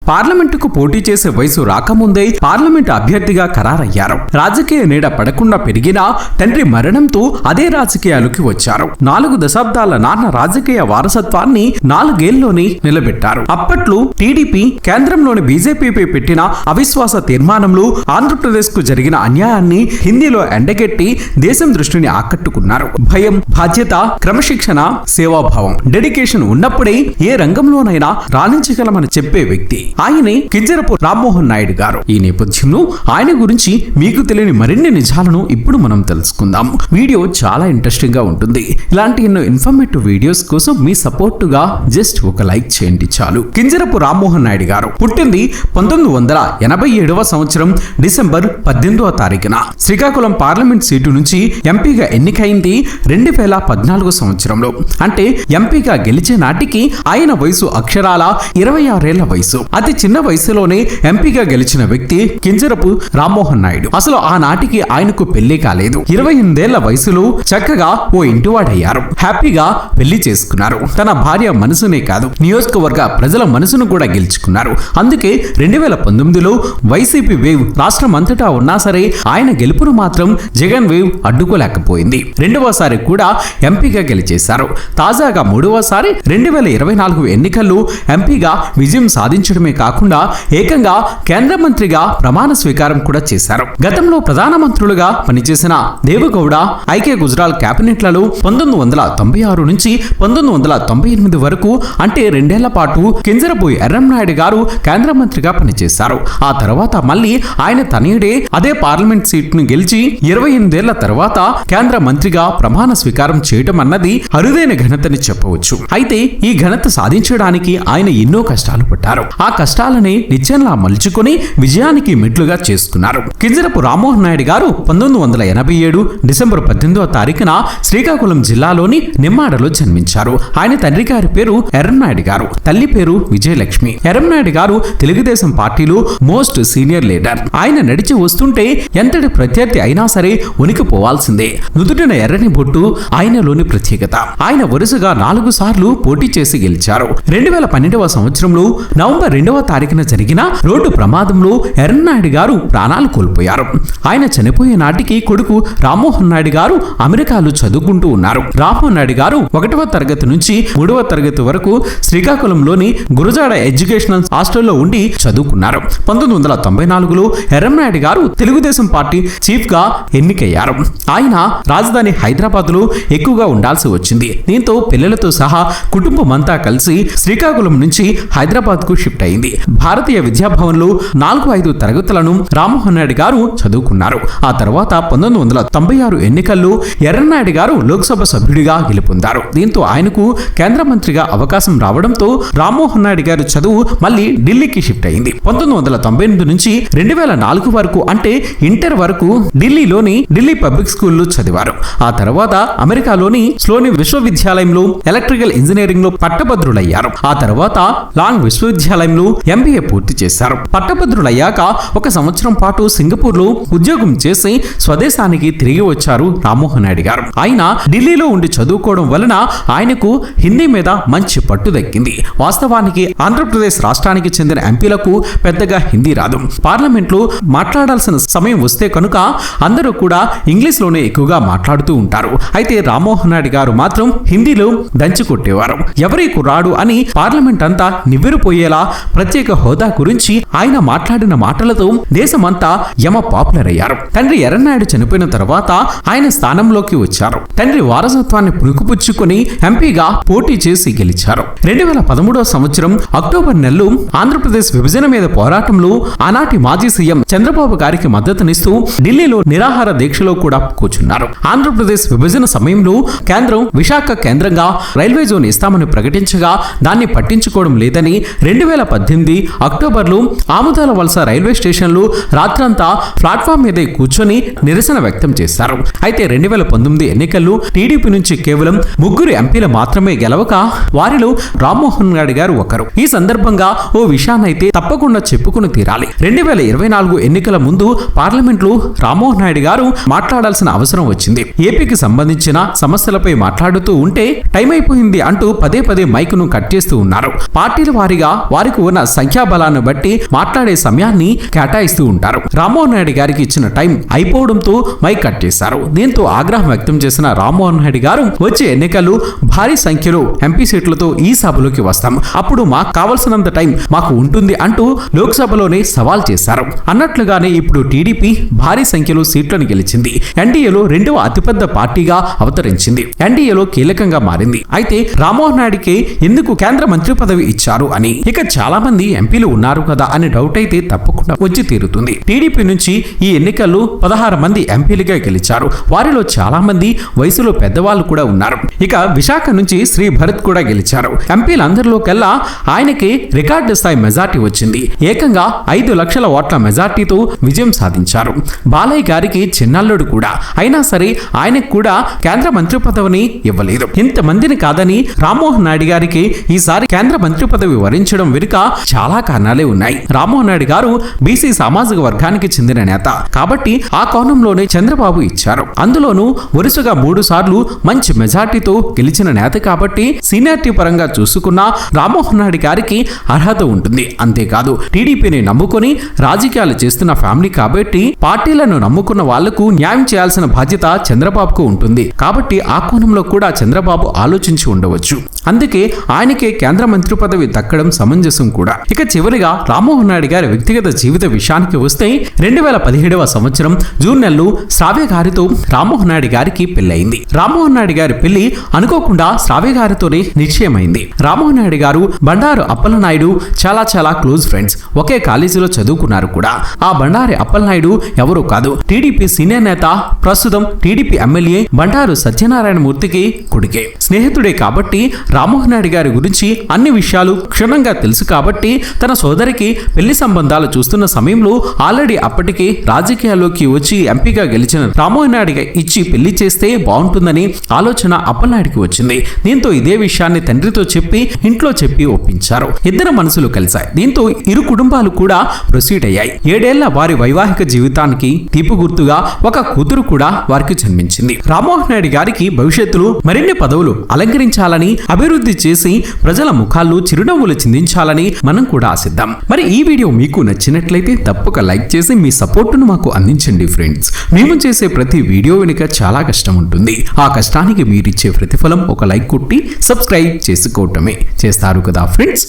పార్లమెంటుకు పోటీ చేసే వయసు రాకముందే పార్లమెంటు అభ్యర్థిగా ఖరారయ్యారు. రాజకీయ నీడ పడకుండా పెరిగినా తండ్రి మరణంతో అదే రాజకీయాలకు వచ్చారు. 4 దశాబ్దాల నాన్న రాజకీయ వారసత్వాన్ని 4 ఏళ్లలోనే నిలబెట్టారు. అప్పట్లో టీడీపీ కేంద్రంలోని బీజేపీపై పెట్టిన అవిశ్వాస తీర్మానంలో ఆంధ్రప్రదేశ్ కు జరిగిన అన్యాయాన్ని హిందీలో ఎండగెట్టి దేశం దృష్టిని ఆకట్టుకున్నారు. భయం, బాధ్యత, క్రమశిక్షణ, సేవాభావం, డెడికేషన్ ఉన్నప్పుడే ఏ రంగంలోనైనా రాణించగలమని చెప్పే వ్యక్తి ఆయనే కింజరపు రామ్మోహన్ నాయుడు గారు. ఈ నేపథ్యంలో ఆయన గురించి మీకు తెలియని మరిన్ని నిజాలను ఇప్పుడు మనం తెలుసుకుందాం. వీడియో చాలా ఇంట్రెస్టింగ్ గా ఉంటుంది. ఇలాంటి ఎన్నో ఇన్ఫర్మేటివ్ వీడియోస్ కోసం మీ సపోర్ట్ గా జస్ట్ ఒక లైక్ చేయండి చాలు. కింజరపు రామ్మోహన్ నాయుడు గారు పుట్టింది 1987వ సంవత్సరం డిసెంబర్ 18వ తారీఖున. శ్రీకాకుళం పార్లమెంట్ సీటు నుంచి ఎంపీగా ఎన్నికైంది 2014 సంవత్సరంలో. అంటే ఎంపీగా గెలిచే నాటికి ఆయన వయసు అక్షరాల 26 ఏళ్ల వయసు. అతి చిన్న వయసులోనే ఎంపీగా గెలిచిన వ్యక్తి కింజరపు రామ్మోహన్ నాయుడు. అసలు ఆనాటికి ఆయనకు పెళ్లి కాలేదు. 28 ఏళ్ల వయసులో చక్కగా ఓ ఇంటివాడయ్యారు. హ్యాపీగా పెళ్లి చేసుకున్నారు. తన భార్య మనసునే కాదు, నియోజకవర్గ ప్రజల మనసును కూడా గెలుచుకున్నారు. అందుకే 2019లో వైసీపీ వేవ్ రాష్ట్రం అంతటా ఉన్నా సరే ఆయన గెలుపును మాత్రం జగన్ వేవ్ అడ్డుకోలేకపోయింది. రెండవసారి కూడా ఎంపీగా గెలిచేశారు. తాజాగా 3వసారి 2024 ఎన్నికల్లో ఎంపీగా విజయం సాధించడమే కాకుండా ఏకంగా కేంద్ర మంత్రిగా ప్రమాణ స్వీకారం కూడా చేశారు. గతంలో ప్రధానమంత్రులుగా పనిచేసిన దేవగౌడ, ఐకే గుజరాల్ కేబినెట్లలో 1996 నుంచి 1998 వరకు అంటే 2 ఏళ్ల పాటు కింజరపు ఎర్రంనాయుడు గారు కేంద్ర మంత్రిగా పనిచేశారు. ఆ తర్వాత మళ్ళీ ఆయన తనయుడే అదే పార్లమెంట్ సీట్ను గెలిచి 28 ఏళ్ల తర్వాత కేంద్ర మంత్రిగా ప్రమాణ స్వీకారం చేయడం అన్నది అరుదైన ఘనతని చెప్పవచ్చు. అయితే ఈ ఘనత సాధించడానికి ఆయన ఎన్నో కష్టాలు పడ్డారు. ఆ కష్టాలని నిత్యంలా మలుచుకొని విజయానికి మెట్లుగా చేసుకున్నారు. కింజరపు రామ్మోహన్ నాయుడు గారు 1987 డిసెంబర్ 18వ తారీఖున శ్రీకాకుళం జిల్లాలోని నిమ్మాడలో జన్మించారు. ఆయన తండ్రి గారి పేరు ఎర్రంనాయుడు గారు, తల్లి పేరు విజయలక్ష్మి. ఎర్రంనాయుడు గారు తెలుగుదేశం పార్టీలో మోస్ట్ సీనియర్ లీడర్. ఆయన నడిచి వస్తుంటే ఎంతటి ప్రత్యర్థి అయినా సరే ఉనికిపోవాల్సిందే. నుదుటిన ఎర్రని బొట్టు ఆయనలోని ప్రత్యేకత. ఆయన వరుసగా 4 సార్లు పోటీ చేసి గెలిచారు. 2012వ సంవత్సరంలో నవంబర్ 2వ తారీఖున జరిగిన రోడ్డు ప్రమాదంలో ఎర్రనాయుడు గారు ప్రాణాలు కోల్పోయారు. ఆయన చనిపోయే నాటికి కొడుకు రామ్మోహన్ నాయుడు గారు అమెరికాలో చదువుకుంటూ ఉన్నారు. రామ్మోహన్ నాయుడు గారు 1వ తరగతి నుంచి 3వ తరగతి వరకు శ్రీకాకుళంలోని గురజాడ ఎడ్యుకేషనల్ హాస్టల్లో ఉండి చదువుకున్నారు. 1994లో ఎర్రంనాయుడు గారు తెలుగుదేశం పార్టీ చీఫ్ గా ఎన్నికయ్యారు. ఆయన రాజధాని హైదరాబాద్ లో ఎక్కువగా ఉండాల్సి వచ్చింది. దీంతో పిల్లలతో సహా కుటుంబం అంతా కలిసి శ్రీకాకుళం నుంచి హైదరాబాద్ కు షిఫ్ట్ అయింది. భారతీయ విద్యాభవన్ లో 4-5 తరగతులను రామ్మోహన్ నాయుడు గారు చదువుకున్నారు. ఆ తర్వాత 1996 ఎన్నికల్లో ఎర్రనాయుడు గారు లోక్సభ సభ్యుడిగా గెలుపొందారు. దీంతో ఆయనకు కేంద్ర మంత్రిగా అవకాశం రావడంతో రామ్మోహన్ నాయుడు గారు చదువు మళ్ళీ ఢిల్లీకి షిఫ్ట్ అయింది. 1998 నుంచి 2004 వరకు అంటే ఇంటర్ వరకు ఢిల్లీలోని ఢిల్లీ పబ్లిక్ స్కూల్లో చదివారు. ఆ తర్వాత అమెరికాలోని స్లోని విశ్వవిద్యాలయంలో ఎలక్ట్రికల్ ఇంజనీరింగ్ లో పట్టభద్రులయ్యారు. ఆ తర్వాత లాంగ్ విశ్వవిద్యాలయంలో ఎంబీఏ పూర్తి చేశారు. పట్టభద్రులయ్యాక 1 సంవత్సరం పాటు సింగపూర్ లో ఉద్యోగం చేసి స్వదేశానికి తిరిగి వచ్చారు రామ్మోహన్ నాయుడు గారు. ఆయన ఢిల్లీలో ఉండి చదువుకోవడం వలన ఆయనకు హిందీ మీద మంచి పట్టు దక్కింది. వాస్తవానికి ఆంధ్రప్రదేశ్ రాష్ట్రానికి చెందిన ఎంపీలకు పెద్దగా హిందీ రాదు. పార్లమెంట్ లో మాట్లాడాల్సిన సమయం వస్తే కనుక అందరూ కూడా ఇంగ్లీష్ లోనే ఎక్కువగా మాట్లాడుతూ ఉంటారు. అయితే రామ్మోహన్ నాయుడు గారు మాత్రం హిందీలో దంచి కొట్టేవారు. ఎవరి కుర్రాడు అని పార్లమెంట్ అంతా నివ్వెరపోయేలా ప్రత్యేక హోదా గురించి ఆయన మాట్లాడిన మాటలతో దేశమంతా యమ పాపులర్ అయ్యారు. తండ్రి ఎర్రనాయుడు చనిపోయిన తర్వాత ఆయన స్థానంలోకి వచ్చారు. తండ్రి వారసత్వాన్ని పుణుకుపుచ్చుకుని ఎంపీగా పోటీ చేసి గెలిచారు. 2013వ సంవత్సరం అక్టోబర్ నెలలో ఆంధ్రప్రదేశ్ విభజన మీద పోరాటంలో ఆనాటి మాజీ సీఎం చంద్రబాబు గారికి మద్దతునిస్తూ ఢిల్లీలో నిరాహార దీక్షలో కూడా కూర్చున్నారు. ఆంధ్రప్రదేశ్ విభజన సమయంలో కేంద్రం విశాఖ కేంద్రంగా రైల్వే జోన్ ఇస్తామని ప్రకటించగా దాన్ని పట్టించుకోవడం లేదని 2018 అక్టోబర్లో ఆముదాల వలస రైల్వే స్టేషన్లో రాత్రంతా ప్లాట్ఫామ్ మీదే కూర్చొని నిరసన వ్యక్తం చేశారు. అయితే 2019 ఎన్నికల్లో టీడీపీ నుంచి కేవలం 3 ఎంపీలు మాత్రమే గెలవక వారిలో రామ్మోహన్ నాయుడు గారు ఒకరు. ఈ సందర్భంగా ఓ విషయాన్నైతే తప్పకుండా చెప్పుకుని తీరాలి. 2024 ఎన్నికల ముందు పార్లమెంట్ లో రామ్మోహన్ నాయుడు గారు మాట్లాడాల్సిన అవసరం వచ్చింది. ఏపీకి సంబంధించిన సమస్యలపై మాట్లాడుతూ ఉంటే టైం అయిపోయింది అంటూ పదే పదే మైకును కట్ చేస్తూ ఉన్నారు. పార్టీల వారీగా వారికి ఉన్న సంఖ్యాబలాన్ని బట్టి మాట్లాడే సమయాన్ని కేటాయిస్తూ ఉంటారు. రామ్మోహన్ రెడ్డి గారికి ఇచ్చిన టైం అయిపోవడంతో మైక్ కట్ చేశారు. దీంతో ఆగ్రహం వ్యక్తం చేసిన రామ్మోహన్ రెడ్డి గారు వచ్చే ఎన్నికలు భారీ సంఖ్యలో ఎంపీ సీట్లతో ఈ సభలోకి వస్తాం, అప్పుడు మాకు కావలసినంత టైం మాకు ఉంటుంది అంటూ లోక్సభలోనే సవాల్ చేశారు. అన్నట్లుగానే ఇప్పుడు టీడీపీ భారీ సంఖ్యలో సీట్లను గెలిచింది. ఎన్డీఏలో రెండవ అతిపెద్ద పార్టీగా అవతరించింది. ఎన్డీఏలో కీలకంగా మారింది. అయితే రామ్మోహన్ రెడ్డికి ఎందుకు కేంద్ర మంత్రి పదవి ఇచ్చారు అని ఇక చాలా మంది ఎంపీలు ఉన్నారు కదా అని డౌట్ అయితే తప్పకుండా వచ్చి తీరుతుంది. టీడీపీ నుంచి ఈ ఎన్నికల్లో 16 మంది ఎంపీలుగా గెలిచారు. వారిలో చాలా మంది వయసులో పెద్దవాళ్ళు కూడా ఉన్నారు. ఇక విశాఖ నుంచి శ్రీ భరత్ కూడా గెలిచారు. ఎంపీలందరిలో కల్లా ఆయనకి రికార్డు స్థాయి మెజార్టీ వచ్చింది. ఏకంగా 5 లక్షల ఓట్ల మెజార్టీతో విజయం సాధించారు. బాలయ్య గారికి చిన్నల్లుడు కూడా, అయినా సరే ఆయనకు కూడా కేంద్ర మంత్రి పదవిని ఇవ్వలేదు. ఇంతమందిని కాదని రామ్మోహన్ రెడ్డి గారికి ఈసారి కేంద్ర మంత్రి పదవి వరించడం వెనుక చాలా కారణాలే ఉన్నాయి. రామ్మోహన్ రెడ్డి గారు బీసీ సామాజిక వర్గానికి చెందిన నేత కాబట్టి ఆ కోణంలోనే చంద్రబాబు ఇచ్చారు. అందులోనూ వరుసగా 3 సార్లు మంచి మెజార్టీతో గెలిచిన నేత కాబట్టి సీనియారిటీ పరంగా చూసుకున్నా రామ్మోహన్ రెడ్డి గారికి అర్హత ఉంటుంది. అంతేకాదు టీడీపీని నమ్ముకొని రాజకీయాలు చేస్తున్న ఫ్యామిలీ కాబట్టి పార్టీలను నమ్ముకున్న వాళ్లకు న్యాయం చేయాల్సిన బాధ్యత చంద్రబాబుకు ఉంటుంది. కాబట్టి ఆ కోణంలో కూడా చంద్రబాబు ఆలోచించి ఉండవచ్చు. అందుకే ఆయనకే కేంద్ర మంత్రి పదవి దక్కడం సమంజసం కూడా. ఇక చివరిగా రామ్మోహన్ రెడ్డి గారి వ్యక్తిగత జీవిత విషయానికి వస్తే 2017వ సంవత్సరం జూన్ నెలలో శ్రావ్య గారితో రామ్మోహన్ రెడ్డి గారికి పెళ్లయింది. రామ్మోహన్ రెడ్డి గారి పెళ్లి అనుకోకుండా శ్రావ్య గారితోనే నిశ్చయమైంది. రామ్మోహన్ రెడ్డి గారు బండారు అప్పలనాయుడు చాలా క్లోజ్ ఫ్రెండ్స్. ఒకే కాలేజీలో చదువుకున్నారు కూడా. ఆ బండారి అప్పలనాయుడు ఎవరో కాదు, టీడీపీ సీనియర్ నేత, ప్రస్తుతం టీడీపీ ఎమ్మెల్యే బండారు సత్యనారాయణ మూర్తికి కొడుకే. స్నేహితుడే కాబట్టి రామ్మోహన్ రెడ్డి గారి గురించి అన్ని విషయాలు క్షుణ్ణంగా తెలుసు కాబట్టి తన సోదరికి పెళ్లి సంబంధాలు చూస్తున్న సమయంలో ఆల్రెడీ అప్పటికే రాజకీయాల్లోకి వచ్చి ఎంపీగా గెలిచిన రామ్మోహన్ రెడ్డికి ఇచ్చి పెళ్లి చేస్తే బాగుంటుందని ఆలోచన అప్పలనాయుడికి వచ్చింది. దీంతో ఇదే విషయాన్ని తండ్రితో చెప్పి ఇంట్లో చెప్పి ఒప్పించారు. ఇద్దరు మనసులు కలిశాయి. దీంతో ఇరు కుటుంబాలు కూడా ప్రొసీడ్ అయ్యాయి. 7 ఏళ్ల వారి వైవాహిక జీవితానికి తీపి గుర్తుగా ఒక కూతురు కూడా వారికి జన్మించింది. రామ్మోహన్ రెడ్డి గారికి భవిష్యత్తులో మరిన్ని పదవులు అలంకరించాలని, అభివృద్ధి చేసి ప్రజల ముఖాల్లో చిరునవ్వులు చిందించాలని మనం కూడా ఆశిద్దాం. మరి ఈ వీడియో మీకు నచ్చినట్లయితే తప్పక లైక్ చేసి మీ సపోర్టును మాకు అందించండి ఫ్రెండ్స్. మేము చేసే ప్రతి వీడియో వెనుక చాలా కష్టం ఉంటుంది. ఆ కష్టానికి మీరిచ్చే ప్రతిఫలం ఒక లైక్ కొట్టి సబ్స్క్రైబ్ చేసుకోవటమే. చేస్తారు కదా ఫ్రెండ్స్.